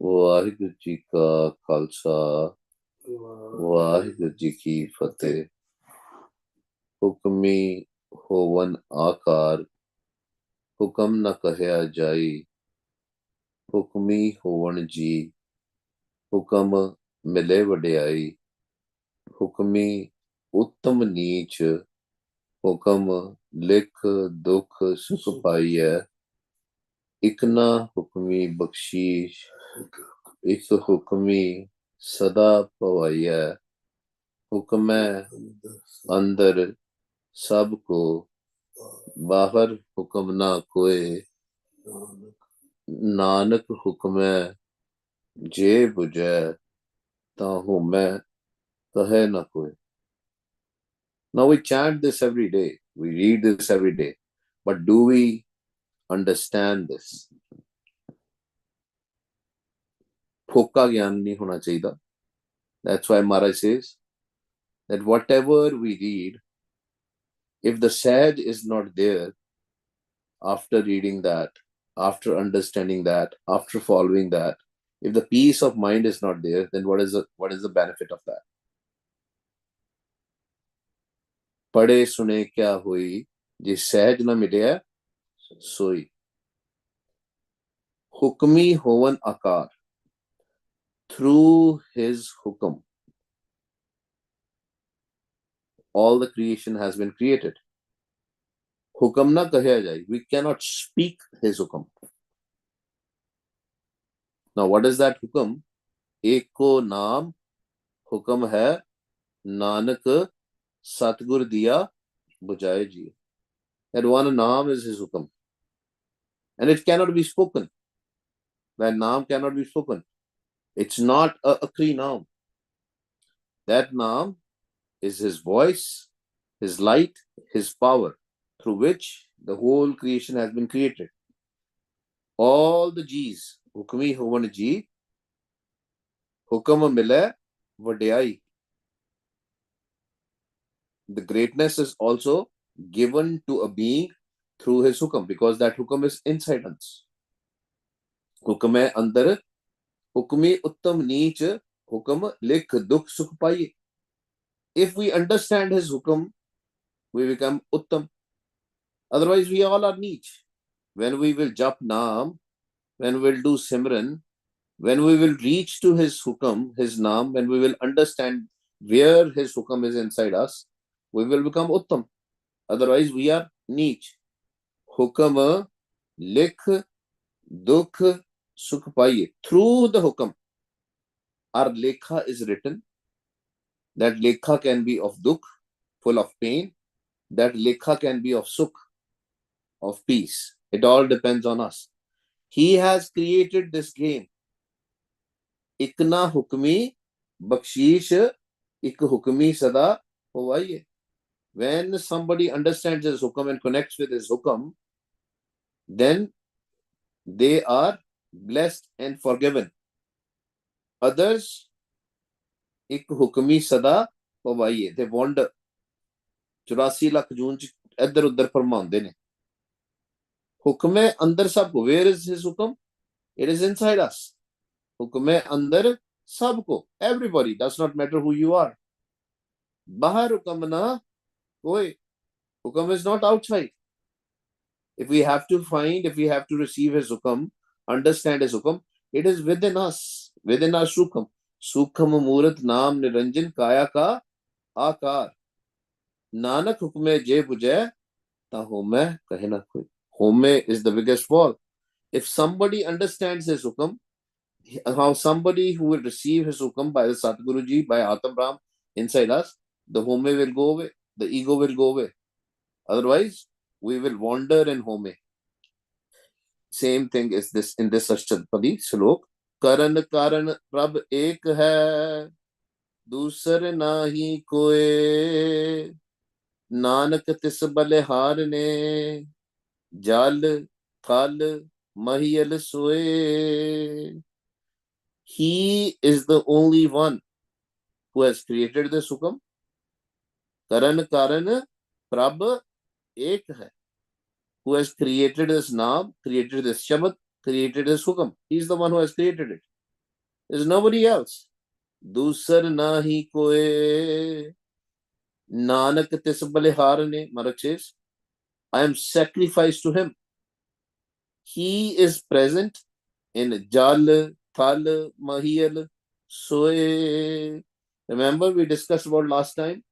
ਵਾਹਿਗੁਰੂ ਜੀ ਕਾ ਖਾਲਸਾ ਵਾਹਿਗੁਰੂ ਜੀ ਕੀ ਫਤਿਹ। ਹੁਕਮੀ ਹੋਵਨ ਆਕਾਰ, ਹੁਕਮ ਨ ਕਹਿਆ ਜਾਈ। ਹੁਕਮੀ ਹੋਵਨ ਜੀ, ਹੁਕਮ ਮਿਲੇ ਵਡਿਆਈ। ਹੁਕਮੀ ਉੱਤਮ ਨੀਚ, ਹੁਕਮ ਲਿਖ ਦੁਖ ਸੁਖ ਪਾਈਐ। ਇਕ ਨਾ ਹੁਕਮੀ ਬਖਸ਼ੀਸ਼, ਇਕ ਹੁਕਮੀ सदा पवाइया। हुक्मै अंदर सब को, बाहर हुक्म ना कोय। नानक हुक्मै जे बुझै, ताहू मैं कहे ना कोई। Now we chant this every day, we read this every day, but do we understand this? फोका ज्ञान नहीं होना चाहिए। That's why Maharaj says that whatever we read, if the Sahaj is not there, after reading that, after understanding that, after following that, if the peace of mind is not there, then what is the benefit of that? पढ़े सुने क्या हुई, जे सहज न मिले सोई। हुक्मी होवन आकार, through his hukum all the creation has been created. हुक्म ना कहा जाए, we cannot speak his hukum. Now what is that hukum? एक को नाम हुक्म है, नानक सतगुर दिया बुझाए जी। That one naam is his hukum, and it cannot be spoken. That naam cannot be spoken. It's not a akri naam. That naam is his voice, his light, his power, through which the whole creation has been created. All the G's, hukmi hovan ji, hukam mile vadiyai. The greatness is also given to a being through his hukum, because that hukum is inside us. हुक्म है अंदर, हुक्मी उत्तम नीच, हुक्म लिख दुख सुख पाइए। If we understand his hukum, we become uttam. Otherwise we all are neech. When we will jap naam, when we will do simran, when we will reach to his hukum, his naam, when we will understand where his hukum is inside us, we will become uttam. Otherwise we are neech. Hukum likh dukh sukh paiye. Through the hukum, our lekha is written. That lekha can be of dukh, full of pain. That lekha can be of sukh, of peace. It all depends on us. He has created this game. Ikna hukmi bakshish, ik hukmi sada hovaiye. When somebody understands his hukum and connects with his hukum, then they are blessed and forgiven. Others, ਇੱਕ ਹੁਕਮੀ ਸਦਾ ਪਵਾਈਏ, they wander. 84 lakh ਜੂਨ ਚ ਇੱਧਰ ਉੱਧਰ ਫਰਮਾਉਂਦੇ ਨੇ। ਹੁਕਮ ਹੈ ਅੰਦਰ ਸਭ ਕੋ। Where is his hukum? It is inside us. ਹੁਕਮ ਹੈ ਅੰਦਰ ਸਭ ਕੋ, everybody, does not matter who you are. ਬਾਹਰ ਹੁਕਮ ਨਾ ਕੋਈ, ਹੁਕਮ is not outside. If we have to find, if we have to receive his hukum, understand his hukum, it is within us, within our hukum. सूखम मूर्त नाम निरंजन काया का आकार। नानक हुक्मे जे बुझे, ता होमे कहे ना कोई। Home is the biggest wall. If somebody understands his hukum, how somebody who will receive his hukum by the Satguruji, by Atam Ram inside us, the home will go away, the ego will go away. Otherwise, we will wander in home. Same thing is this in this Ashtapadi Slok. करण कारण प्रभ एक है, दूसर नाही कोय। नानक तिस बलिहार ने, जल थल महियल सोए। He is the only one who has created this hukum. करण कारण प्रभ एक है, who has created this naam, created this shabad, created this hukum. He is the one who has created it. There's nobody else. दूसर nahi koe, Nanak tis balihar ne. Maharaj says, I am sacrificed to him. He is present in Jal, Thal, Mahiyal, Soe. Remember, we discussed about last time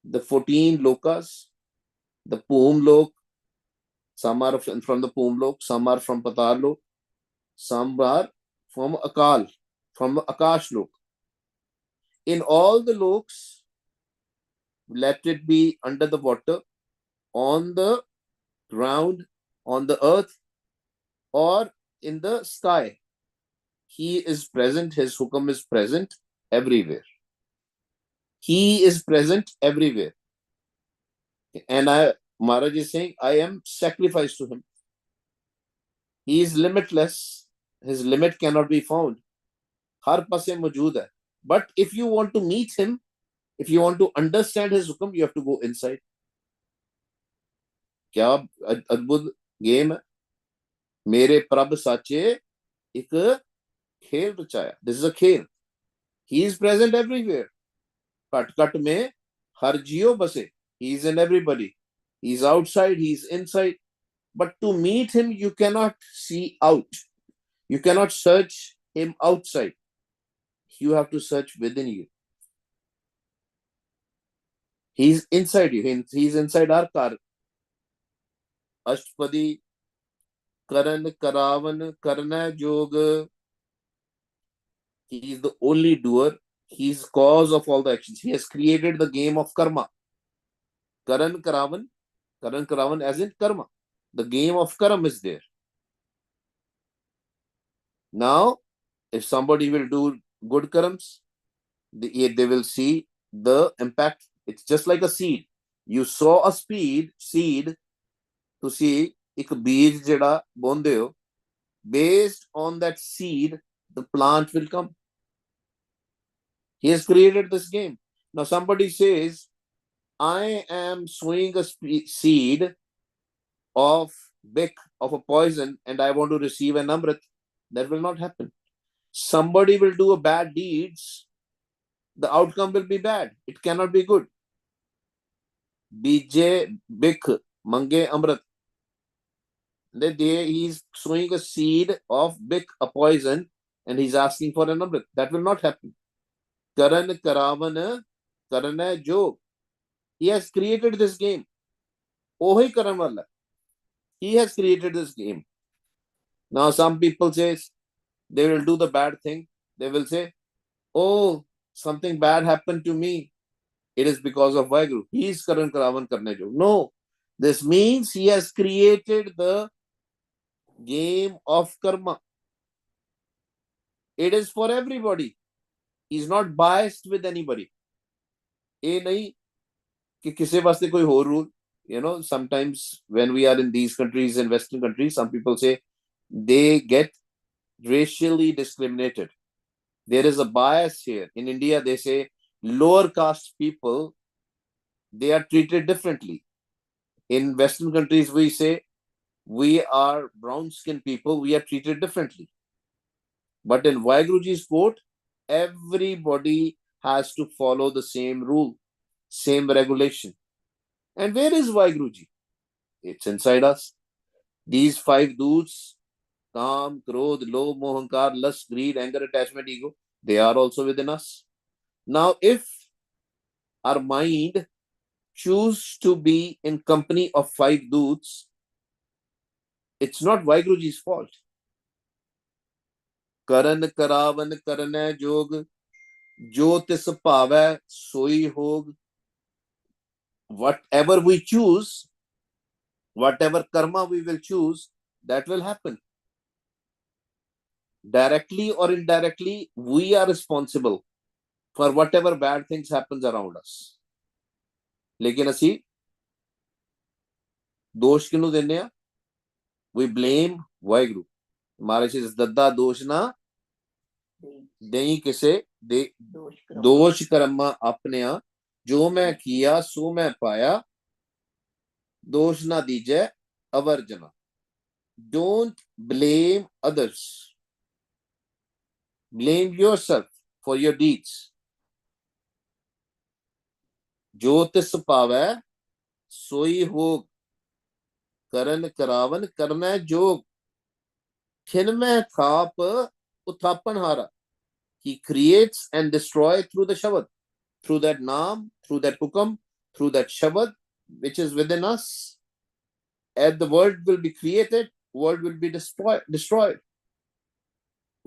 the 14 lokas, the Poom Lok, some are from the Poom Lok, some are from Patal Lok, some are from Akal, from Akash Lok. In all the loks, let it be under the water, on the ground, on the earth, or in the sky. He is present, his hukam is present everywhere. He is present everywhere. And Maharaj is saying, I am sacrificed to him. He is limitless. His limit cannot be found. Har paase majood hai. But if you want to meet him, if you want to understand his hukam, you have to go inside. क्या अद्भुत game है. मेरे प्रभ साचे एक खेल रचाया. This is a खेल. He is present everywhere. Cut cut में हर जियो बसे. He is in everybody. He is outside, he is inside. But to meet him, you cannot see out. You cannot search him outside. You have to search within you. He's inside you. He's inside our car. Ashtpadi, Karan, Karavan, Karna, Yoga. He is the only doer. He is cause of all the actions. He has created the game of karma. Karan, Karavan as in karma. The game of karma is there. Now, if somebody will do good karams, they will see the impact. It's just like a seed. You sow a seed, ਤੁਸੀਂ ਇੱਕ ਬੀਜ ਜਿਹੜਾ ਬੋਂਦੇ ਹੋ, based on that seed, the plant will come. He has created this game. Now somebody says, I am sowing a seed of a poison, and I want to receive an amrit. That will not happen. Somebody will do a bad deeds, the outcome will be bad. It cannot be good. Bije Bikh Mange Amrit. He's sowing a seed of Bikh, a poison, and he's asking for an amrit. That will not happen. Karan Karavan Karana Jog. He has created this game. Ohi Karan Wala. He has created this game. Now some people say they will do the bad thing. They will say, oh, something bad happened to me. It is because of Vaheguru. He is Karan Karavan Karne Jog. No. This means he has created the game of karma. It is for everybody. He is not biased with anybody. ये नहीं कि किसी वास्ते कोई हो rule. You know, sometimes when we are in these countries, in Western countries, some people say they get racially discriminated. There is a bias here. In India, they say lower caste people, they are treated differently. In Western countries, we say we are brown skinned people, we are treated differently. But in Vaheguruji's court, everybody has to follow the same rule, same regulation. And where is Vaheguruji? It's inside us. These 5 doots, Kam, Krodh, Lobh, Mohankar, Lust, Greed, Anger, Attachment, Ego, they are also within us. Now, if our mind choose to be in company of 5 doots, it's not Vaheguruji's fault. Karan Karavan Karana Jog, Jo tis bhavai soi hog. Whatever we choose, whatever karma we will choose, that will happen. Directly or indirectly, we are responsible for whatever bad things happens around us. लेकिन ਅਸੀਂ दोष किहनू ਦਿੰਦੇ ਆ? We blame Waheguru. हमारे से दद्दा दोष ना देई किसे दे दोष कर्मा अपने जो मैं किया सो मैं पाया दोष ना दीजिए अवर्जना. Don't blame others. blame yourself for your deeds. जो तिस पावै सोई होग, करन करावन करना जोग, खिनमय थाप उत्थापन हारा. He creates and destroys through the Shabad, through that Naam, through that Hukam, through that Shabad, which is within us. As the world will be created, world will be destroyed.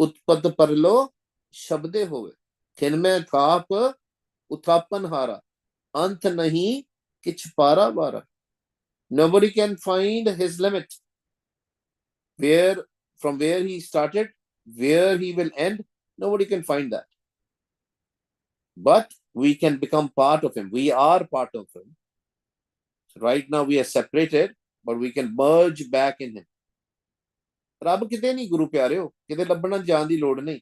Utpad parlo shabde hove, खिनमय थाप उत्थापन हारा, ant nahi kich para bara. Nobody can find his limit. From where he started, where he will end, nobody can find that. But we can become part of him. We are part of him. Right now we are separated, but we can merge back in him. ਰੱਬ ਕਿਤੇ ਨਹੀਂ ਗੁਰੂ ਪਿਆਰਿਓ, ਕਿਤੇ ਲੱਭਣ ਜਾਣ ਦੀ ਲੋੜ ਨਹੀਂ.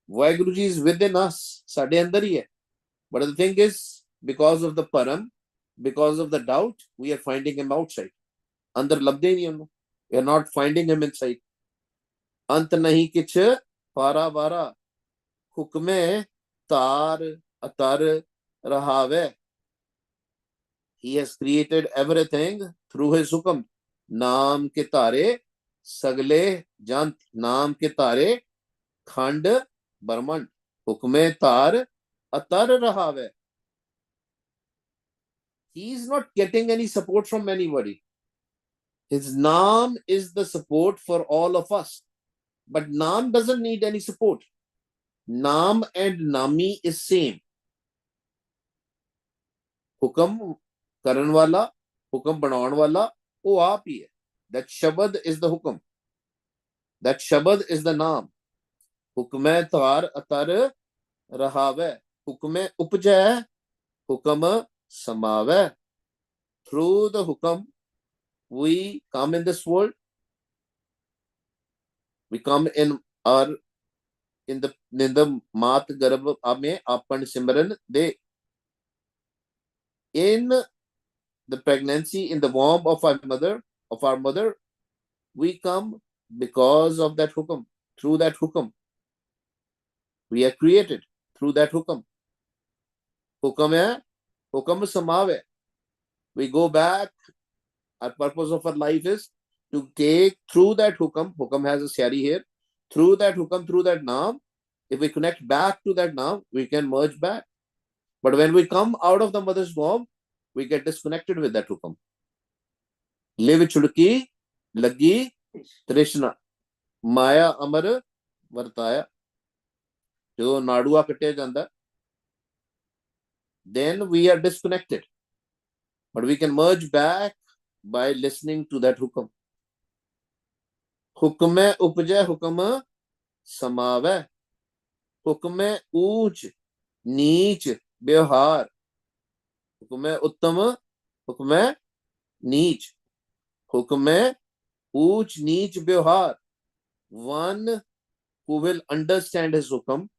Waheguru ji is within us, ਸਾਡੇ ਅੰਦਰ ਹੀ ਹੈ. But the thing is, because of the param, because of the doubt, we are finding him outside. ਅੰਦਰ ਲੱਭਦੇ ਹੀ ਨਹੀਂ ਉਹਨੂੰ. We are not finding him inside. ਅੰਤ ਨਹੀਂ ਕਿਛ ਪਾਰਾ ਵਾਰਾ, ਹੁਕਮੇ ਤਾਰ ਅਤਰ ਰਹਾਵੇ. He has created everything through his hukam. नाम के तारे सगले जंत, नाम के तारे खंड ब्रह्मंड, हुक्मे तार अतर रहावे. He is not getting any support from anybody. His naam is the support for all of us. But naam doesn't need any support. Naam and nami is same. Hukam karan wala, hukam banaun wala, wo aap hi hai. That shabad is the hukam. That shabad is the naam. Hukme tar atar rahave. Hukme upjay, hukam samave. Through the hukam, we come in this world. We come in the mat garab ame apan simran de. In the pregnancy, in the womb of our mother, we come because of that hukam. Through that hukam, we are created through that hukam. Hukam hai, hukam samave. We go back. Our purpose of our life is to take through that hukam. Hukam has a syari here. Through that hukam, through that naam, if we connect back to that naam, we can merge back. But when we come out of the mother's womb, we get disconnected with that hukam. Live chudki lagi trishna, maya amar vartaya. Jo nadua katte janda, then we are disconnected. But we can merge back by listening to that hukam. Hukme upjay hukam samave. Hukme ऊंच नीच व्यवहार. Hukme उत्तम, hukme नीच. Hukme ऊंच नीच व्यवहार. One who will understand his hukam,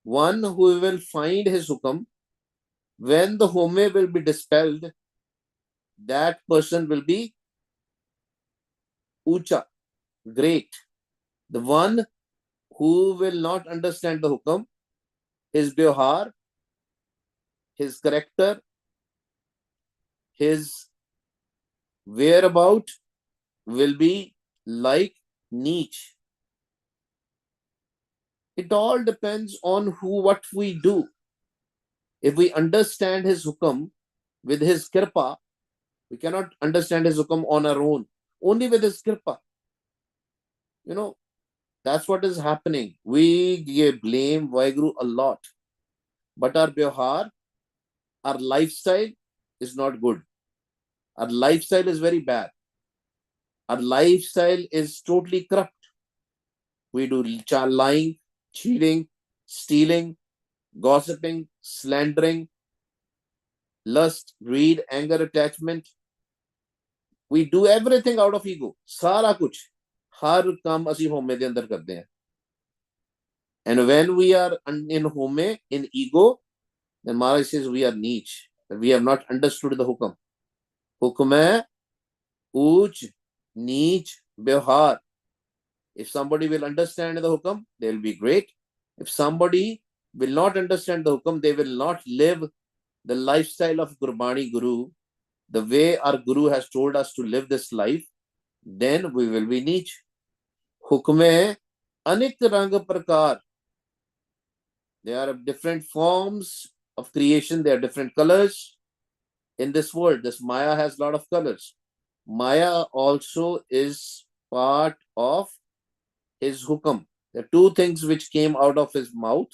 one who will find his hukam, when the home will be dispelled, that person will be ucha, great. The one who will not understand the hukam, his vyavhar, his character, his whereabout will be like niche. It all depends on what we do. If we understand his hukam with his kirpa, we cannot understand his hukam on our own. Only with his kirpa. That's what is happening. We blame Vaheguru a lot. But our vyavhar, our lifestyle is not good. Our lifestyle is very bad. Our lifestyle is totally corrupt. We do lying, cheating, stealing, gossiping, slandering, lust, greed, anger, attachment. We do everything out of ego. Sara kuch. Har kam asi home de andar karte hain. And when we are in home, in ego, then Maharaj says we are niche. We have not understood the hukam. Hukam hai, uch, neech, vyavhar. If somebody will understand the hukam, they will be great. If somebody will not understand the hukam, they will not live the lifestyle of Gurbani Guru, the way our Guru has told us to live this life, then we will be niche. Hukme anik rang prakar. There are different forms of creation. There are different colors in this world. This Maya has a lot of colors. Maya also is part of his hukam. The two things which came out of his mouth,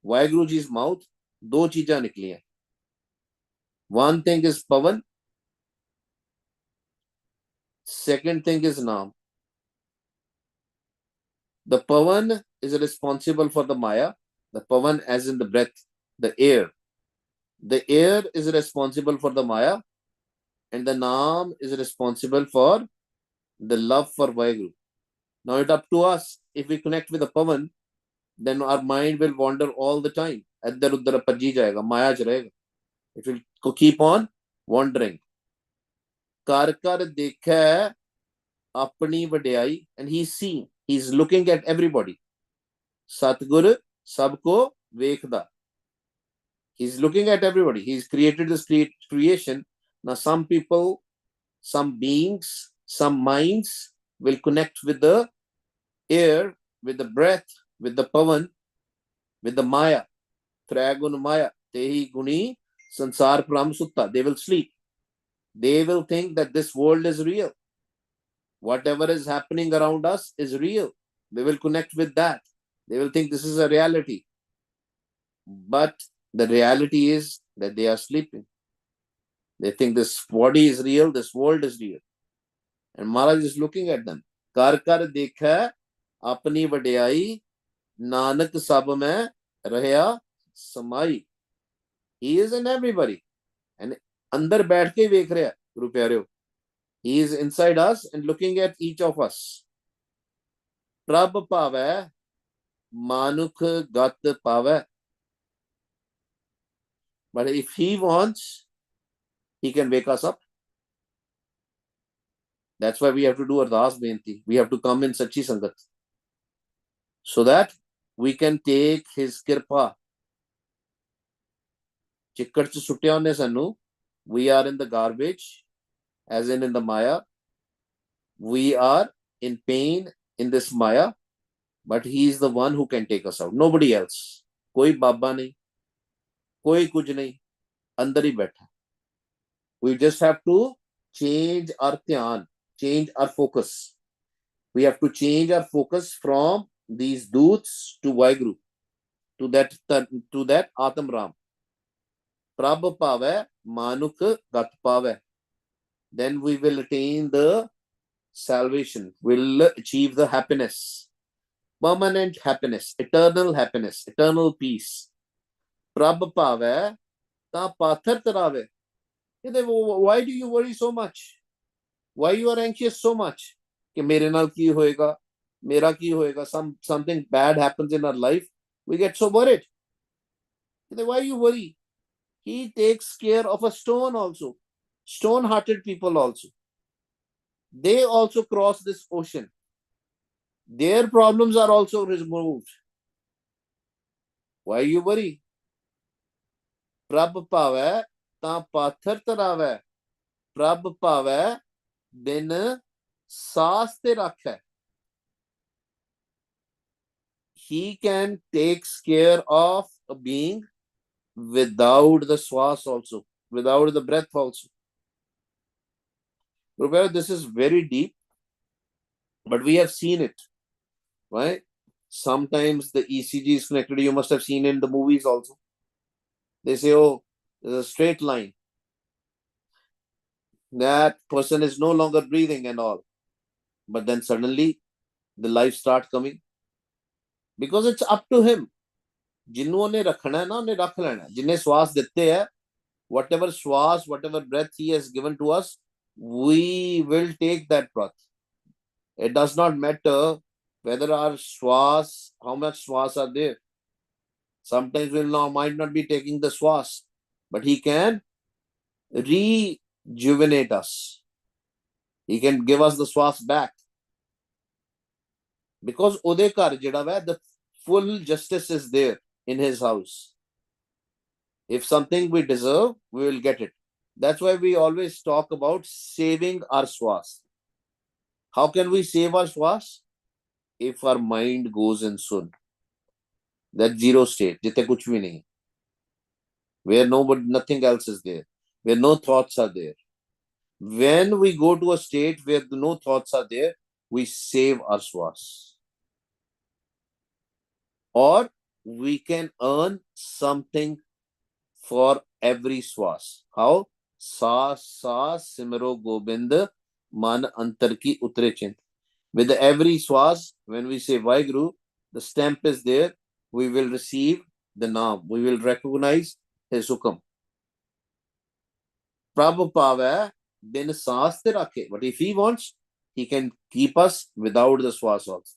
Waheguru Ji's mouth, दो चीजा निकली हैं. One thing is Pavan, second thing is Naam. The Pavan is responsible for the Maya. The Pavan as in the breath, the air. The air is responsible for the Maya, and the Naam is responsible for the love for Vaheguru. Now it's up to us. If we connect with the Pavan, then our mind will wander all the time. इधर उधर भज्जी जाएगा, माया च रहेगा. It will keep on wandering. कर कर देखै अपनी वड्याई, and he's seeing, he's looking at everybody. सतगुर सबको वेखदा. He's looking at everybody. He's created this creation. Now some people, some beings, some minds will connect with the air, with the breath, with the pavan, with the maya. Tragun maya. Tehi guni sansar pram sutta. They will sleep. They will think that this world is real. Whatever is happening around us is real. They will connect with that. They will think this is a reality. But the reality is that they are sleeping. They think this body is real, this world is real. And Maharaj is looking at them. Kar kar dekha apni vadiyai, nanak sab mein rahya samai. He is in everybody. And andar baith ke vekh raha hai, Guru Pyareo. He is inside us and looking at each of us. Prab pavai, manuk gat pavai. But if he wants, he can wake us up. That's why we have to do Ardas Benti. We have to come in Sachi Sangat. So that we can take his kirpa. Chikkad ch sutya ne sanu. We are in the garbage, as in the Maya. We are in pain in this Maya, but he is the one who can take us out. Nobody else. Koi Baba nahi. Koi kuch nahi. Andar hi baitha. We just have to change our dhyan, change our focus. We have to change our focus from these doots to Vaheguru, to that Atam Ram. Prabh pavai, manuk gat pavai. Then we will attain the salvation. We'll achieve the happiness, permanent happiness, eternal peace. Prabh pavai, ta pathar tarave. Why do you worry so much? Why you are anxious so much? कि मेरे नाल की होएगा, मेरा की होएगा, something bad happens in our life, we get so worried. Why you worry? He takes care of a stone also. Stone-hearted people also. They also cross this ocean. Their problems are also removed. Why you worry? Prabh pavai, ta pathar tarave. Prabh pavai, bin saas te rakhe. He can take care of a being without the swas also, without the breath also. This is very deep, but we have seen it, right? Sometimes the ECG is connected. You must have seen in the movies also. They say, oh, there's a straight line. That person is no longer breathing and all. But then suddenly the life starts coming. Because it's up to him. जिन्होंने रखना है ना उन्हें रख लेना है. जिन्हें श्वास देते हैं, whatever श्वास, whatever breath he has given to us, we will take that breath. It does not matter whether our श्वास, how much श्वास are there. Sometimes we might not be taking the श्वास, but he can rejuvenate us. He can give us the श्वास back. because ਉਹਦੇ ਘਰ ਜਿਹੜਾ ਵਾ the full justice is there in his house. If something we deserve, we will get it. That's why we always talk about saving our swas. How can we save our swas? If our mind goes in sun, that zero state, जिथे कुछ भी नहीं, where nothing else is there, where no thoughts are there. When we go to a state where no thoughts are there, we save our swas. Or we can earn something for every swas. How? Sa sa simro gobind man antar ki utre chint. With every swas, when we say Vaheguru, the stamp is there. We will receive the naam. We will recognize his hukam. Prabhupada bin saas te rakhe. But if he wants, he can keep us without the swas also.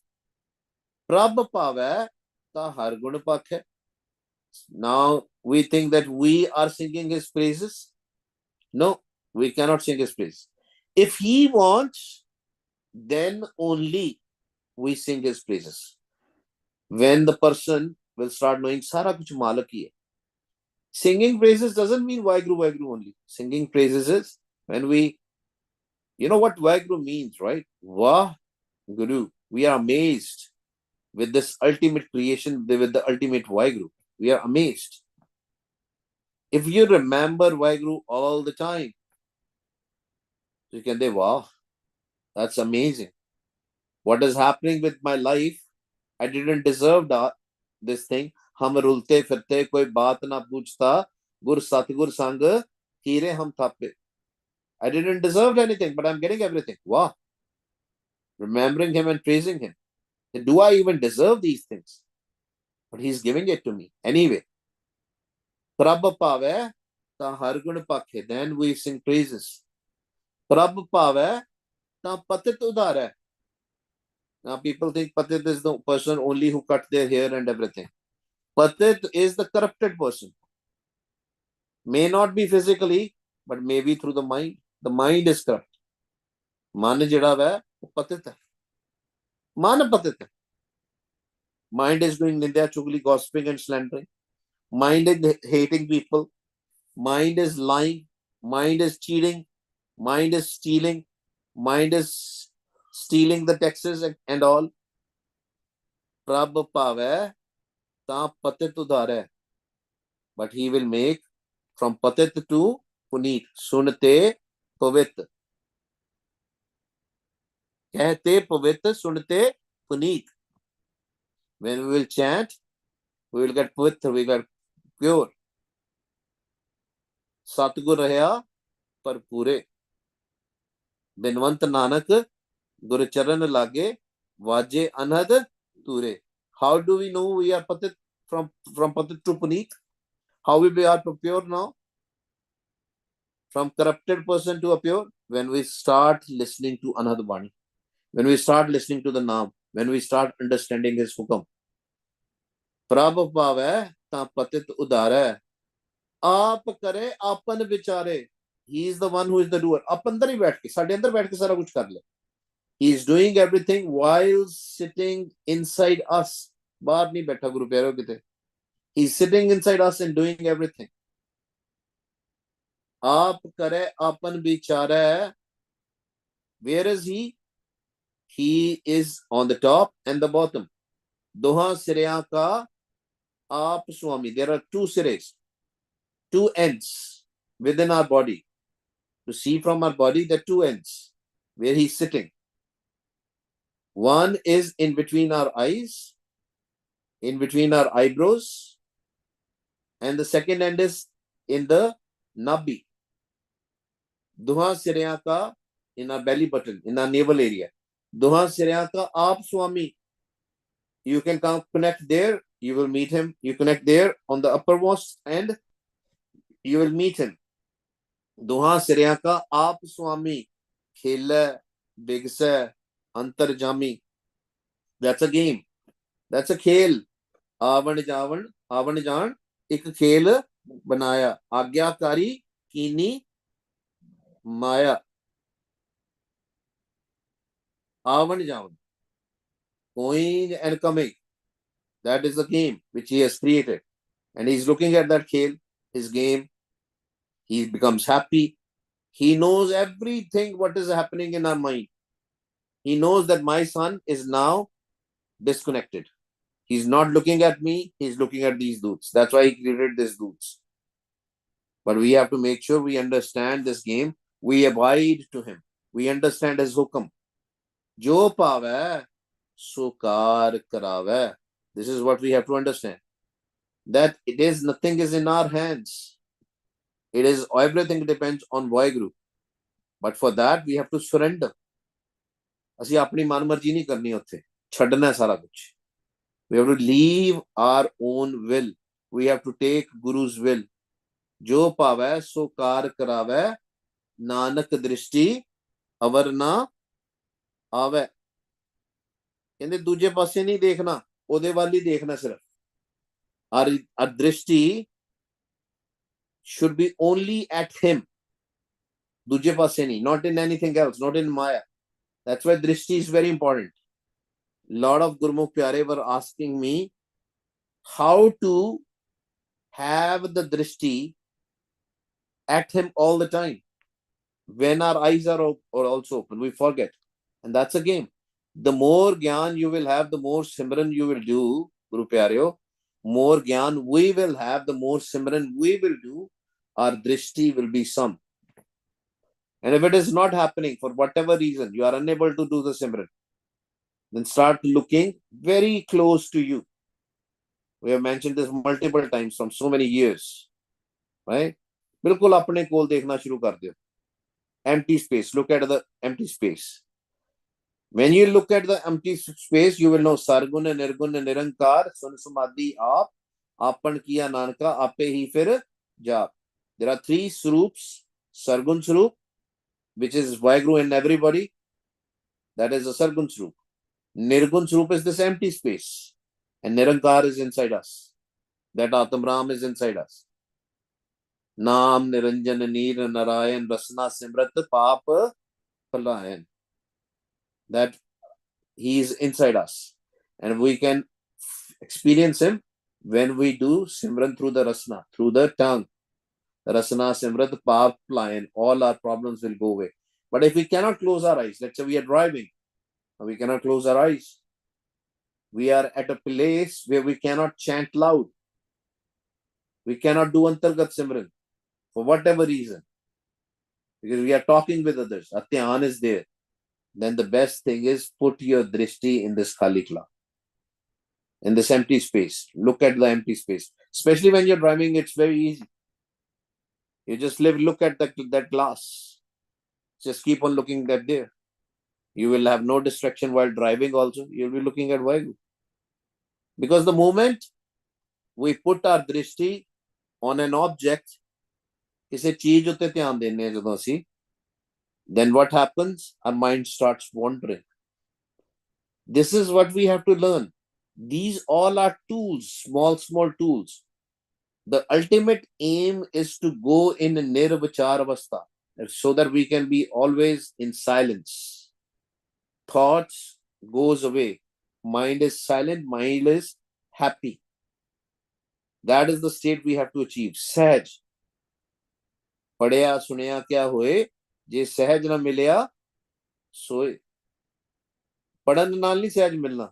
Prabhupada ta har gun pakh hai. Now we think that we are singing his praises. No, we cannot sing his praises. If he wants, then only we sing his praises. When the person will start knowing Sara kuch Malak hi hai. Singing praises doesn't mean Vaheguru, Vaheguru only. Singing praises is when we, you know what Vaheguru means, right? Vah Guru. We are amazed with this ultimate creation, with the ultimate Vaheguru. We are amazed. If you remember Vaheguru all the time, you can say, wow, that's amazing. What is happening with my life? I didn't deserve this thing. हम रुलते फिरते कोई बात ना पूछता गुर सतगुर संग हीरे हम थापे. I didn't deserve anything, but I'm getting everything. Wow. Remembering him and praising him. Do I even deserve these things? But he's giving it to me. Anyway. Prabha pave ta har gun pakhe. Then we sing praises. Prabha pave ta patit udar hai. Now people think patit is the person only who cut their hair and everything. Patit is the corrupted person. May not be physically, but maybe through the mind. The mind is corrupt. Man jada hai, wo patit hai. Man patit hai. Mind is doing nindya, chugli, gossiping and slandering. Mind is hating people. Mind is lying. Mind is cheating. Mind is stealing. Mind is stealing the taxes and all. Prabh pave ta patit udhar hai. But he will make from patit to puneet. Sunte pavit. Kehte pavit, sunte puneet. When we will chant, we will get pavitra, we will get pure. Satgur rahya par pure. Binwant Nanak, Guru Charan lage, vaje anhad ture. How do we know we are patit from patit to puneet? How we are pure now? From corrupted person to a pure? When we start listening to Anhad Vani. When we start listening to the Naam. When we start understanding his hukam. Prabh pave ta patit udar hai. Aap kare apan vichare. He is the one who is the doer. Aap andar hi baith ke, sade andar baith ke sara kuch kar le. He is doing everything while sitting inside us. Bahar nahi baitha Guru Pyaro kite. He is sitting inside us and doing everything. Aap kare apan vichare. Where is he? He is on the top and the bottom. Doha sirya ka aap swami. There are two sires, two ends within our body. To see from our body, the two ends where he's sitting. One is in between our eyes, in between our eyebrows, and the second end is in the nabi. Duha sirya ka in our belly button, in our navel area. Duha sirya ka aap swami. You can come connect there, you will meet him. You connect there on the uppermost end, you will meet him. Duha sirya ka aap swami. Khela, bigsa, antarjami. That's a game. That's a khel. Avan Jan ek khel banaya. Agyakari kini maya. Avan Javan. going and coming. That is the game which he has created. And he's looking at that khel, his game. He becomes happy. He knows everything what is happening in our mind. He knows that my son is now disconnected. He's not looking at me. He's looking at these doots. That's why he created these doots. But we have to make sure we understand this game. We abide to him. We understand his hukam. Jo paave, sukar karave. This is what we have to understand. That it is nothing is in our hands. It is everything depends on Vaheguru. But for that we have to surrender. ਅਸੀਂ ਆਪਣੀ ਮਨਮਰਜ਼ੀ ਨਹੀਂ ਕਰਨੀ ਉੱਥੇ ਛੱਡਣਾ ਸਾਰਾ ਕੁਝ we have to leave our own will. We have to take Guru's will. ਜੋ ਭਾਵੈ ਸੋ ਕਾਰ ਕਰਾਵੈ ਨਾਨਕ ਦ੍ਰਿਸ਼ਟੀ ਅਵਰ ਨਾ ਆਵੈ ਕਹਿੰਦੇ ਦੂਜੇ ਪਾਸੇ ਨਹੀਂ ਦੇਖਣਾ ਉਹਦੇ ਵੱਲ ਹੀ ਦੇਖਣਾ ਸਿਰਫ our drishti should be only at him ਦੂਜੇ ਪਾਸੇ ਨਹੀਂ not in anything else, not in Maya. That's why drishti is very important. Lot of Gurmukh Pyare were asking me how to have the drishti at him all the time. When our eyes are also open, we forget. And that's a game. The more gyan you will have, the more simran you will do, Guru Pyareo. More gyan we will have, the more simran we will do. Our drishti will be some. And if it is not happening for whatever reason, you are unable to do the simran, then start looking very close to you. We have mentioned this multiple times from so many years. Right? बिल्कुल अपने कोल देखना शुरू कर दो. Empty space. Look at the empty space. When you look at the empty space, you will know Sargun, Nirgun, Nirankar, Sun Samadhi, Aap, Apan Kiya Nanka, Ape Hi Fir Jaap. There are three Swarups. Sargun Swarup, which is Vaheguru in everybody. That is a Sargun Swarup. Nirgun Swarup is this empty space. And Nirankar is inside us. That Atamram is inside us. Naam Niranjan Neer Narayan Rasna Simrat Paap Palayan. That he is inside us. And we can experience him when we do Simran through the Rasna, through the tongue. Rasana Simrat Paap Palayan. All our problems will go away. But if we cannot close our eyes, let's say we are driving, and we cannot close our eyes. We are at a place where we cannot chant loud. We cannot do Antargat Simran for whatever reason. Because we are talking with others. Atyan is there. Then the best thing is put your drishti in this Khalikla. In this empty space. Look at the empty space. Especially when you're driving, it's very easy. You just look at that glass. Just keep on looking at there. You will have no distraction while driving also. You'll be looking at Vaheguru. Because the moment we put our drishti on an object, then what happens? Our mind starts wandering. This is what we have to learn. These all are tools, small tools. The ultimate aim is to go in nirvichar avastha, so that we can be always in silence. Thoughts goes away. Mind is silent. Mind is happy. That is the state we have to achieve. Sahaj. पढ़िया सुनिया क्या हुए जे सहज ना मिलिया सोए पढ़न नाल नहीं सहज मिलना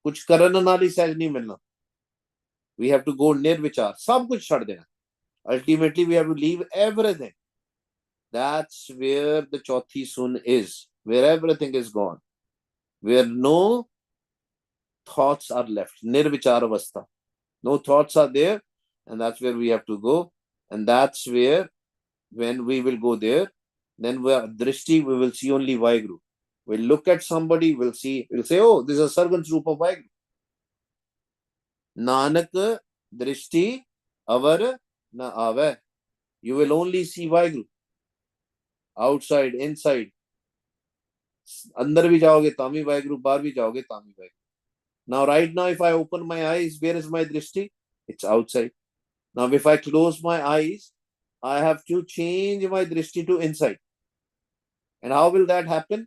कुछ करन नाल ही सहज नहीं मिलना we have to go nirvichar सब कुछ छोड़ देना ultimately we have to leave everything. That's where the chauthi sun is, where everything is gone, where no thoughts are left. Nirvichar avastha, no thoughts are there, and that's where we have to go. And that's where when we will go there, then we are drishti, we will see only Vaheguru. We'll look at somebody, we'll say, oh, this is a Sargan Swarup of Vaheguru. Nanak drishti avar na ave. You will only see Vaheguru. Outside, inside. अंदर भी जाओगे तामी Vaheguru, बाहर भी जाओगे तामी Vaheguru. Now, right now, if I open my eyes, where is my drishti? It's outside. Now, if I close my eyes, I have to change my drishti to inside. And how will that happen?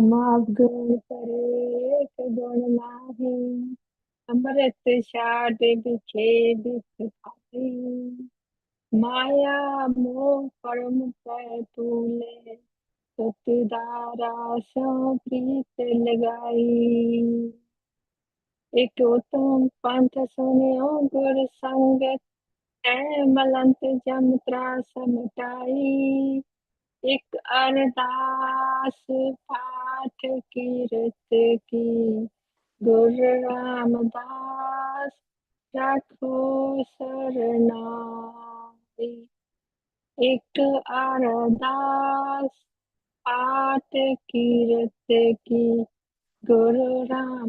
Ram गुण करे एक गुण माही, अमृत छाड़ बिखेर खाई, माया मोह परम पर तूले, सतदारा सो प्रीत लगाई। एक उत्तम पंथ सुनियो गुर संगत, है मलंत जम त्रास मिटाई। एक अरदास पाठ कीरत की, गुरु रामदास राखो सरनाई। एक अरदास पाठ कीरत की, गुरु राम